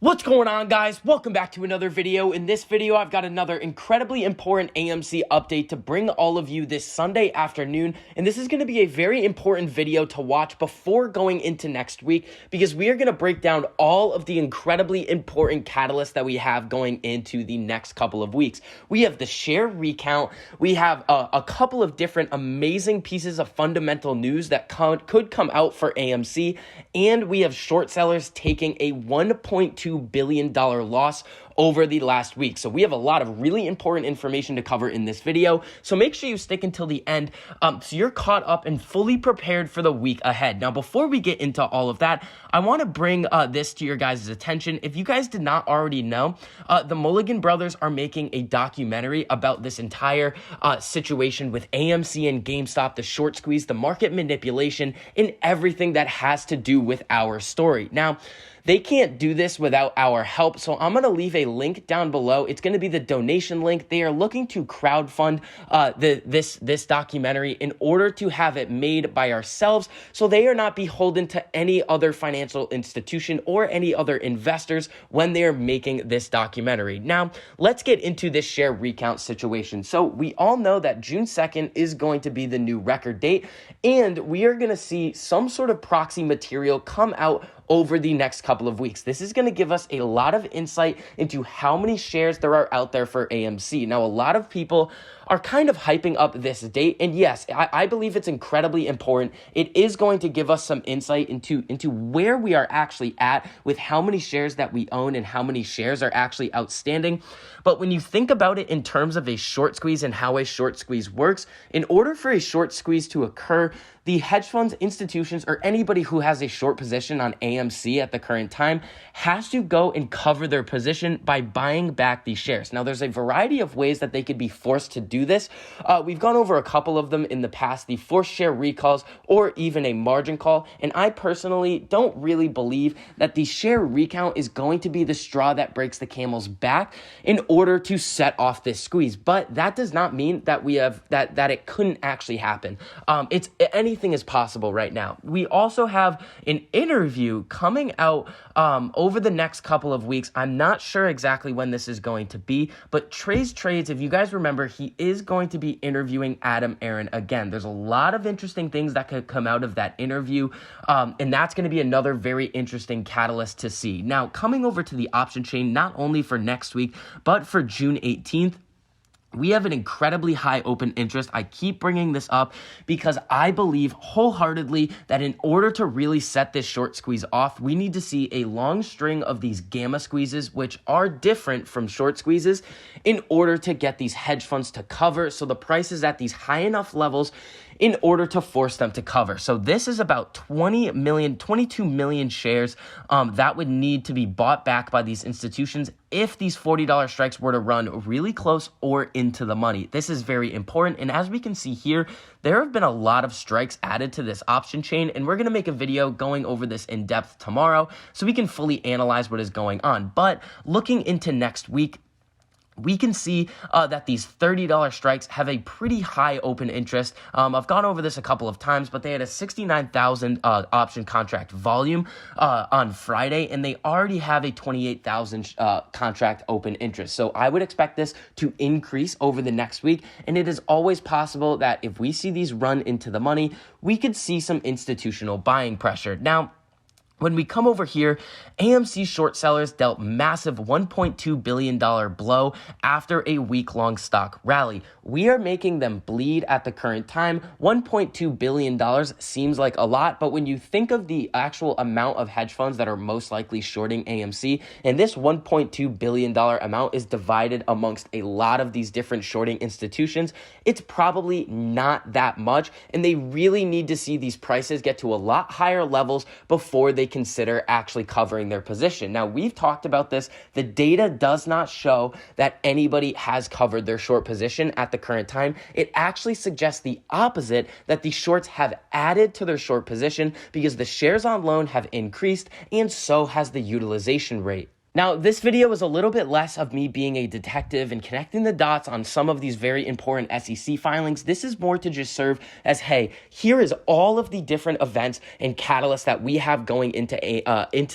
What's going on, guys? Welcome back to another video. In this video, I've got another incredibly important AMC update to bring all of you this Sunday afternoon. And this is going to be a very important video to watch before going into next week, because we are going to break down all of the incredibly important catalysts that we have going into the next couple of weeks. We have the share recount. We have a couple of different amazing pieces of fundamental news that could come out for AMC. And we have short sellers taking a $1.2 billion loss over the last week. So we have a lot of really important information to cover in this video. So make sure you stick until the end so you're caught up and fully prepared for the week ahead. Now, before we get into all of that, I want to bring this to your guys' attention. If you guys did not already know, the Mulligan brothers are making a documentary about this entire situation with AMC and GameStop, the short squeeze, the market manipulation, and everything that has to do with our story. Now, they can't do this without our help, so I'm going to leave a link down below. It's going to be the donation link. They are looking to crowdfund this documentary in order to have it made by ourselves, so they are not beholden to any other financial institution or any other investors when they are making this documentary. Now, let's get into this share recount situation. So we all know that June 2nd is going to be the new record date, and we are going to see some sort of proxy material come out over the next couple of weeks. This is going to give us a lot of insight into how many shares there are out there for AMC. Now, a lot of people are kind of hyping up this date, and yes, I believe it's incredibly important. It is going to give us some insight into where we are actually at with how many shares that we own and how many shares are actually outstanding. But when you think about it in terms of a short squeeze and how a short squeeze works, in order for a short squeeze to occur, the hedge funds, institutions, or anybody who has a short position on AMC at the current time has to go and cover their position by buying back these shares. Now, there's a variety of ways that they could be forced to do this. We've gone over a couple of them in the past, the forced share recalls or even a margin call. And I personally don't really believe that the share recount is going to be the straw that breaks the camel's back in order to set off this squeeze. But that does not mean that we have that it couldn't actually happen. Anything is possible right now. We also have an interview coming out over the next couple of weeks. I'm not sure exactly when this is going to be, but Trades, if you guys remember, he is going to be interviewing Adam Aron again. There's a lot of interesting things that could come out of that interview, and that's going to be another very interesting catalyst to see. Now, coming over to the option chain, not only for next week, but for June 18th, we have an incredibly high open interest. I keep bringing this up because I believe wholeheartedly that in order to really set this short squeeze off, we need to see a long string of these gamma squeezes, which are different from short squeezes, in order to get these hedge funds to cover. So the price is at these high enough levels in order to force them to cover. So this is about 22 million shares that would need to be bought back by these institutions if these $40 strikes were to run really close or into the money. This is very important. And as we can see here, there have been a lot of strikes added to this option chain, and we're going to make a video going over this in depth tomorrow so we can fully analyze what is going on. But looking into next week, we can see that these $30 strikes have a pretty high open interest. I've gone over this a couple of times, but they had a 69,000 option contract volume on Friday, and they already have a 28,000 contract open interest. So I would expect this to increase over the next week, and it is always possible that if we see these run into the money, we could see some institutional buying pressure. Now, when we come over here, AMC short sellers dealt massive $1.2 billion blow after a week-long stock rally. We are making them bleed at the current time. $1.2 billion seems like a lot, but when you think of the actual amount of hedge funds that are most likely shorting AMC, and this $1.2 billion amount is divided amongst a lot of these different shorting institutions, it's probably not that much, and they really need to see these prices get to a lot higher levels before they consider actually covering their position. Now, we've talked about this. The data does not show that anybody has covered their short position at the current time. It actually suggests the opposite, that the shorts have added to their short position because the shares on loan have increased, and so has the utilization rate. Now, this video is a little bit less of me being a detective and connecting the dots on some of these very important SEC filings. This is more to just serve as, hey, here is all of the different events and catalysts that we have going into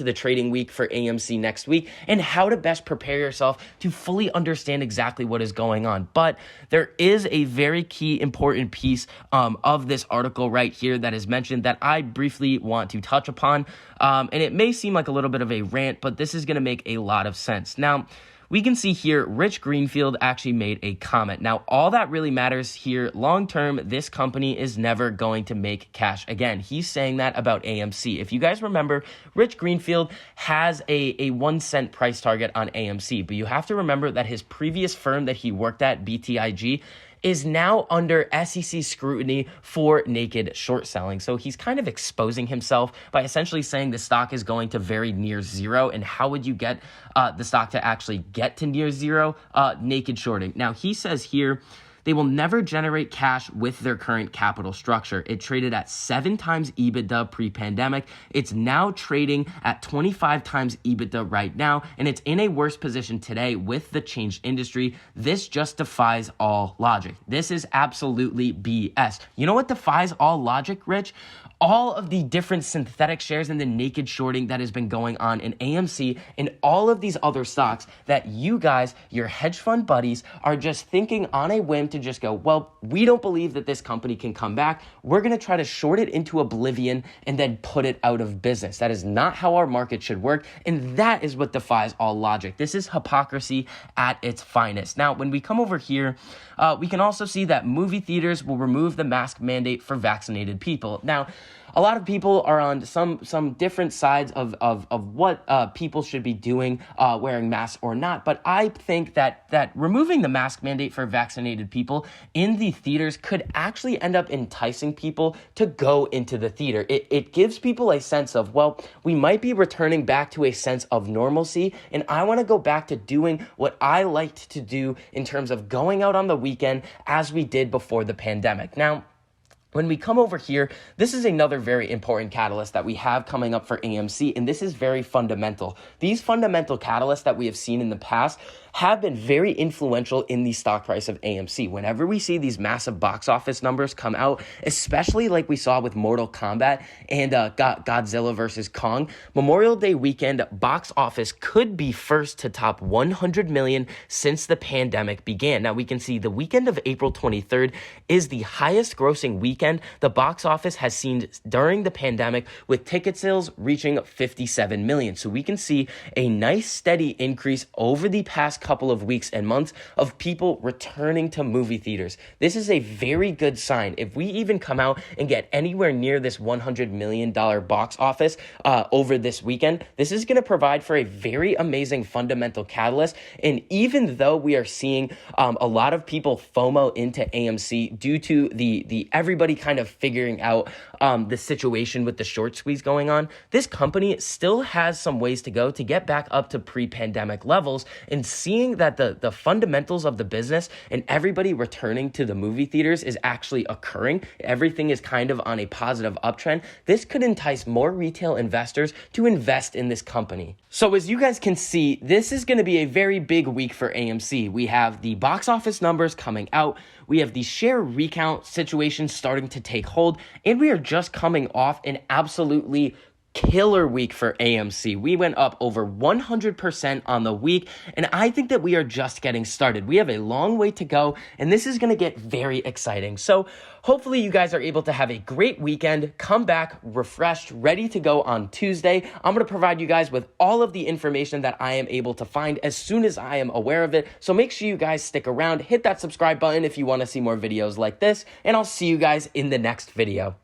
the trading week for AMC next week, and how to best prepare yourself to fully understand exactly what is going on. But there is a very key important piece of this article right here that is mentioned that I briefly want to touch upon. And it may seem like a little bit of a rant, but this is going to make a lot of sense. Now, we can see here, Rich Greenfield actually made a comment. Now, all that really matters here, long term, this company is never going to make cash again. He's saying that about AMC. If you guys remember, Rich Greenfield has a 1 cent price target on AMC, but you have to remember that his previous firm that he worked at, BTIG, is now under SEC scrutiny for naked short selling. So he's kind of exposing himself by essentially saying the stock is going to very near zero. And how would you get the stock to actually get to near zero? Naked shorting. Now, he says here, they will never generate cash with their current capital structure. It traded at 7 times EBITDA pre-pandemic. It's now trading at 25 times EBITDA right now, and it's in a worse position today with the changed industry. This just defies all logic. This is absolutely BS. You know what defies all logic, Rich? All of the different synthetic shares and the naked shorting that has been going on in AMC and all of these other stocks that you guys, your hedge fund buddies, are just thinking on a whim to just go, well, we don't believe that this company can come back. We're going to try to short it into oblivion and then put it out of business. That is not how our market should work, and that is what defies all logic. This is hypocrisy at its finest. Now, when we come over here, we can also see that movie theaters will remove the mask mandate for vaccinated people. Now, a lot of people are on some different sides of what people should be doing, wearing masks or not. But I think that removing the mask mandate for vaccinated people in the theaters could actually end up enticing people to go into the theater. It gives people a sense of, well, we might be returning back to a sense of normalcy, and I want to go back to doing what I liked to do in terms of going out on the weekend as we did before the pandemic. Now, when we come over here, this is another very important catalyst that we have coming up for AMC, and this is very fundamental. These fundamental catalysts that we have seen in the past have been very influential in the stock price of AMC. Whenever we see these massive box office numbers come out, especially like we saw with Mortal Kombat and Godzilla versus Kong, Memorial Day weekend box office could be first to top 100 million since the pandemic began. Now, we can see the weekend of April 23rd is the highest grossing weekend the box office has seen during the pandemic, with ticket sales reaching 57 million. So we can see a nice steady increase over the past couple of weeks and months of people returning to movie theaters. This is a very good sign. If we even come out and get anywhere near this $100 million box office over this weekend, this is going to provide for a very amazing fundamental catalyst. And even though we are seeing a lot of people FOMO into AMC due to the everybody kind of figuring out the situation with the short squeeze going on, this company still has some ways to go to get back up to pre-pandemic levels. And seeing that the fundamentals of the business and everybody returning to the movie theaters is actually occurring, everything is kind of on a positive uptrend, this could entice more retail investors to invest in this company. So as you guys can see, this is going to be a very big week for AMC. We have the box office numbers coming out. We have the share recount situation starting to take hold, and we are just coming off an absolutely killer week for AMC. We went up over 100% on the week, and I think that we are just getting started. We have a long way to go, and this is going to get very exciting. So hopefully you guys are able to have a great weekend, come back refreshed, ready to go on Tuesday. I'm going to provide you guys with all of the information that I am able to find as soon as I am aware of it. So make sure you guys stick around, hit that subscribe button if you want to see more videos like this, and I'll see you guys in the next video.